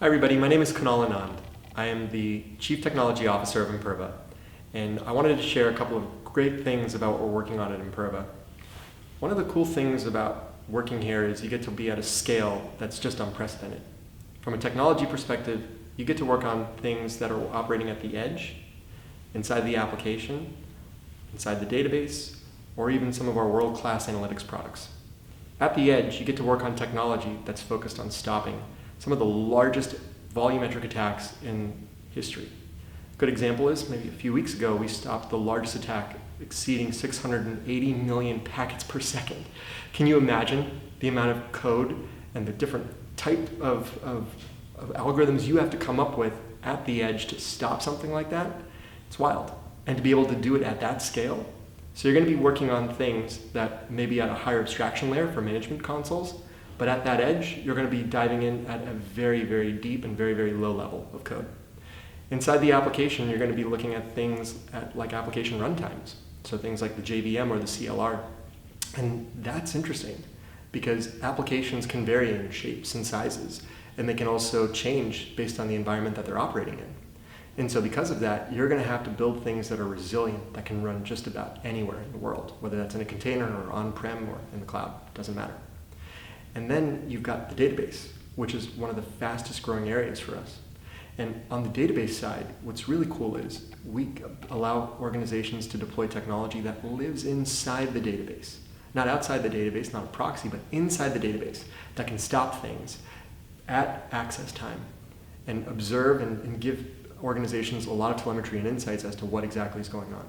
Hi everybody, my name is Kunal Anand. I am the Chief Technology Officer of Imperva, and I wanted to share a couple of great things about what we're working on at Imperva. One of the cool things about working here is you get to be at a scale that's just unprecedented. From a technology perspective, you get to work on things that are operating at the edge, inside the application, inside the database, or even some of our world-class analytics products. At the edge, you get to work on technology that's focused on stopping some of the largest volumetric attacks in history. A good example is maybe a few weeks ago we stopped the largest attack exceeding 680 million packets per second. Can you imagine the amount of code and the different type of algorithms you have to come up with at the edge to stop something like that? It's wild. And to be able to do it at that scale. So you're going to be working on things that may be at a higher abstraction layer for management consoles, but at that edge, you're going to be diving in at a very, very deep and very, very low level of code. Inside the application, you're going to be looking at things like application runtimes. So things like the JVM or the CLR. And that's interesting because applications can vary in shapes and sizes, and they can also change based on the environment that they're operating in. And so because of that, you're going to have to build things that are resilient, that can run just about anywhere in the world, whether that's in a container or on-prem or in the cloud, doesn't matter. And then you've got the database, which is one of the fastest growing areas for us. And on the database side, what's really cool is we allow organizations to deploy technology that lives inside the database. Not outside the database, not a proxy, but inside the database that can stop things at access time and observe and give organizations a lot of telemetry and insights as to what exactly is going on.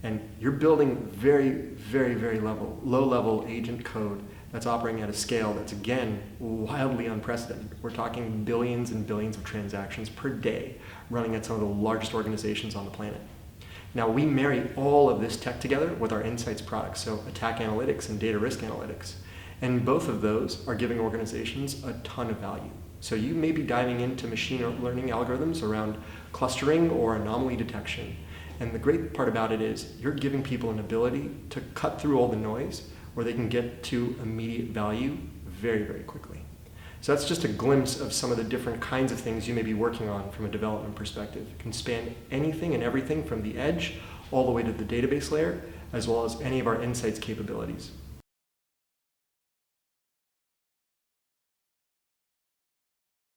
And you're building very, very, very low-level agent code that's operating at a scale that's, again, wildly unprecedented. We're talking billions and billions of transactions per day running at some of the largest organizations on the planet. Now, we marry all of this tech together with our insights products, so attack analytics and data risk analytics. And both of those are giving organizations a ton of value. So you may be diving into machine learning algorithms around clustering or anomaly detection. And the great part about it is you're giving people an ability to cut through all the noise where they can get to immediate value very, very quickly. So that's just a glimpse of some of the different kinds of things you may be working on from a development perspective. It can span anything and everything from the edge all the way to the database layer, as well as any of our insights capabilities.